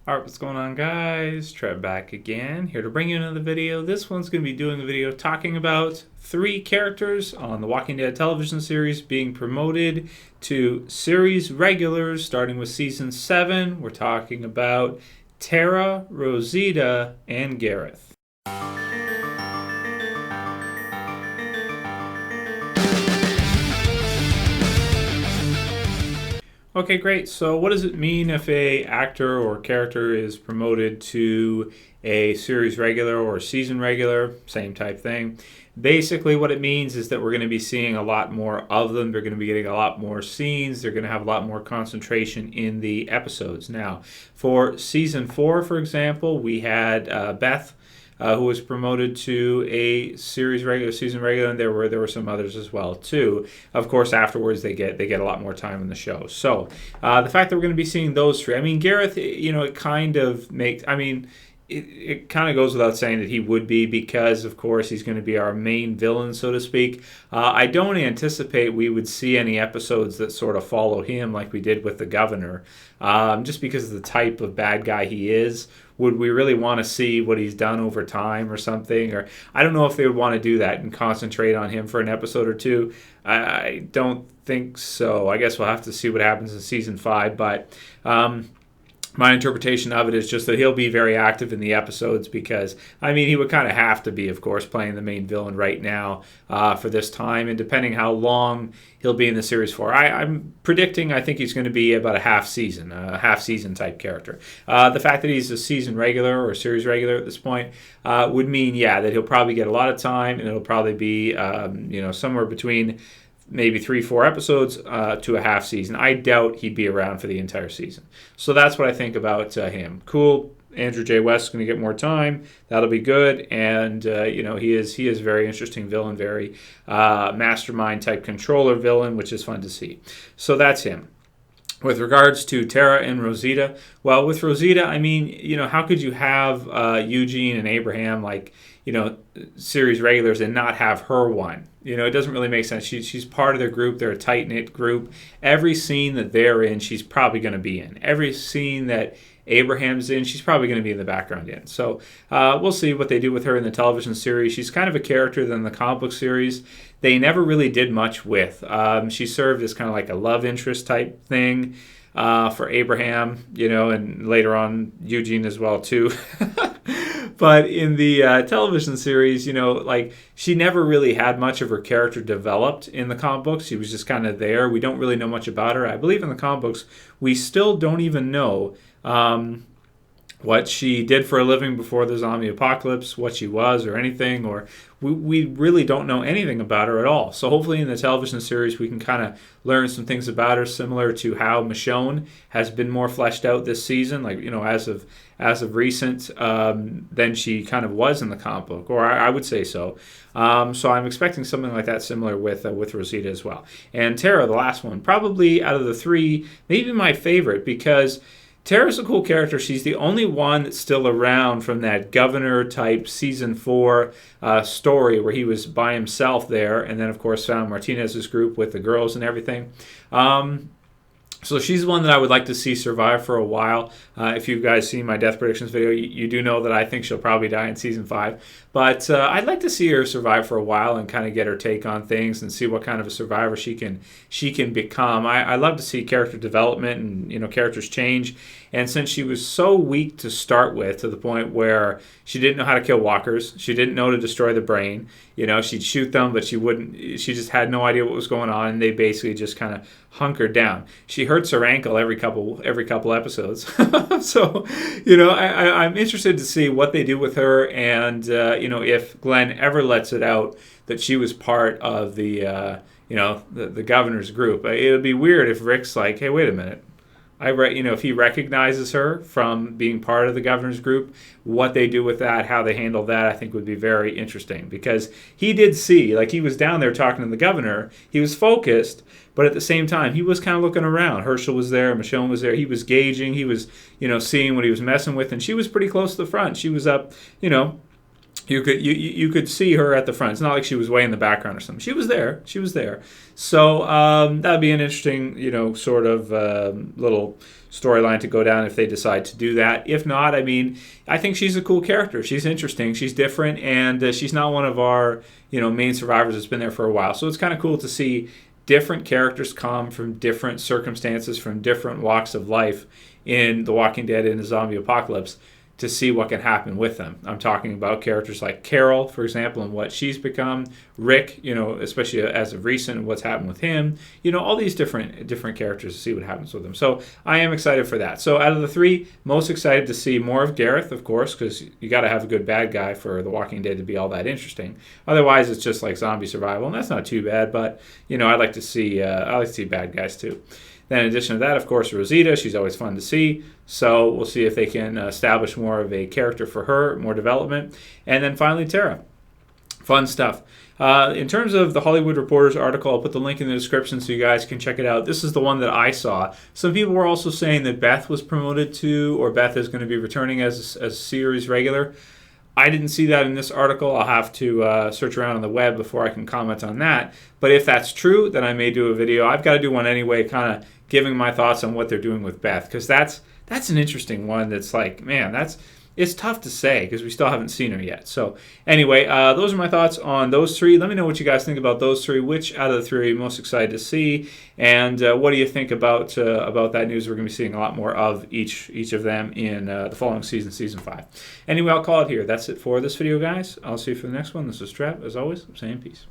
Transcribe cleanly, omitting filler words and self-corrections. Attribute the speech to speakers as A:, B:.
A: Alright, what's going on, guys? Trev back again, here to bring you another video. This one's going to be doing a video talking about 3 characters on the Walking Dead television series being promoted to series regulars starting with season 7. We're talking about Tara, Rosita, and Gareth. Okay, great. So what does it mean if a actor or character is promoted to a series regular or season regular? Same type thing. Basically what it means is that we're going to be seeing a lot more of them. They're going to be getting a lot more scenes. They're going to have a lot more concentration in the episodes. Now, for season 4, for example, we had Beth, who was promoted to a series regular, season regular, and there were some others as well too. Of course, afterwards they get a lot more time in the show. So the fact that we're going to be seeing those 3, I mean, Gareth, it kind of makes, I mean, it kind of goes without saying that he would be, because of course he's going to be our main villain, so to speak. I don't anticipate we would see any episodes that sort of follow him like we did with the governor, just because of the type of bad guy he is. Would we really want to see what he's done over time or something? Or I don't know if they would want to do that and concentrate on him for an episode or 2. I don't think so. I guess we'll have to see what happens in season 5, but my interpretation of it is just that he'll be very active in the episodes, because, I mean, he would kind of have to be, of course, playing the main villain right now for this time, and depending how long he'll be in the series for. I'm predicting, I think he's going to be about a half season type character. The fact that he's a season regular or series regular at this point would mean, yeah, that he'll probably get a lot of time, and it'll probably be, somewhere between maybe 3-4 episodes to a half season. I doubt he'd be around for the entire season. So that's what I think about him. Cool. Andrew J. West is going to get more time. That'll be good. And he is a very interesting villain, very mastermind type controller villain, which is fun to see. So that's him. With regards to Tara and Rosita, well, with Rosita, I mean, how could you have Eugene and Abraham, series regulars, and not have her one? It doesn't really make sense. She's part of their group. They're a tight-knit group. Every scene that they're in, she's probably going to be in. Every scene that Abraham's in, she's probably going to be in the background in. So we'll see what they do with her in the television series. She's kind of a character than the comic book series they never really did much with. She served as kind of like a love interest type thing for Abraham, and later on Eugene as well too. But in the television series, she never really had much of her character developed in the comic books. She was just kind of there. We don't really know much about her. I believe in the comic books, we still don't even know what she did for a living before the zombie apocalypse, what she was or anything, or we really don't know anything about her at all. So hopefully in the television series we can kind of learn some things about her, similar to how Michonne has been more fleshed out this season, as of recent, than she kind of was in the comic book, or I would say so. So I'm expecting something like that similar with Rosita as well. And Tara, the last one, probably out of the 3, maybe my favorite, because Tara's a cool character. She's the only one that's still around from that governor-type Season 4 story where he was by himself there, and then, of course, found Martinez's group with the girls and everything. So she's one that I would like to see survive for a while. If you guys see my death predictions video, you do know that I think she'll probably die in Season 5. But I'd like to see her survive for a while and kind of get her take on things and see what kind of a survivor she can become. I love to see character development and characters change. And since she was so weak to start with, to the point where she didn't know how to kill walkers, she didn't know to destroy the brain. She'd shoot them, but she wouldn't. She just had no idea what was going on, and they basically just kind of hunkered down. She hurts her ankle every couple episodes. So, I'm interested to see what they do with her, and if Glenn ever lets it out that she was part of the governor's group. It would be weird if Rick's like, hey, wait a minute. If he recognizes her from being part of the governor's group, what they do with that, how they handle that, I think would be very interesting. Because he did see, he was down there talking to the governor, he was focused, but at the same time, he was kind of looking around. Herschel was there, Michonne was there, he was gauging, he was, seeing what he was messing with, and she was pretty close to the front. She was up, you could see her at the front. It's not like she was way in the background or something. She was there. She was there. So that'd be an interesting, sort of little storyline to go down if they decide to do that. If not, I mean, I think she's a cool character. She's interesting. She's different, and she's not one of our main survivors that's been there for a while. So it's kind of cool to see different characters come from different circumstances, from different walks of life in The Walking Dead in the zombie apocalypse, to see what can happen with them. I'm talking about characters like Carol, for example, and what she's become. Rick, especially as of recent, what's happened with him. All these different characters to see what happens with them. So I am excited for that. So out of the three, most excited to see more of Gareth, of course, because you got to have a good bad guy for The Walking Dead to be all that interesting. Otherwise, it's just like zombie survival, and that's not too bad. But I'd like to see bad guys too. Then in addition to that, of course, Rosita, she's always fun to see. So we'll see if they can establish more of a character for her, more development. And then finally, Tara. Fun stuff. In terms of the Hollywood Reporter's article, I'll put the link in the description so you guys can check it out. This is the one that I saw. Some people were also saying that Beth was promoted to, or Beth is going to be returning as a series regular. I didn't see that in this article. I'll have to search around on the web before I can comment on that. But if that's true, then I may do a video. I've got to do one anyway, kind of giving my thoughts on what they're doing with Beth, because that's an interesting one. That's like, man, it's tough to say because we still haven't seen her yet. So anyway, those are my thoughts on those three. Let me know what you guys think about those three. Which out of the three are you most excited to see? And what do you think about that news? We're going to be seeing a lot more of each of them in the following season, Season 5. Anyway, I'll call it here. That's it for this video, guys. I'll see you for the next one. This is Trev. As always, I'm saying peace.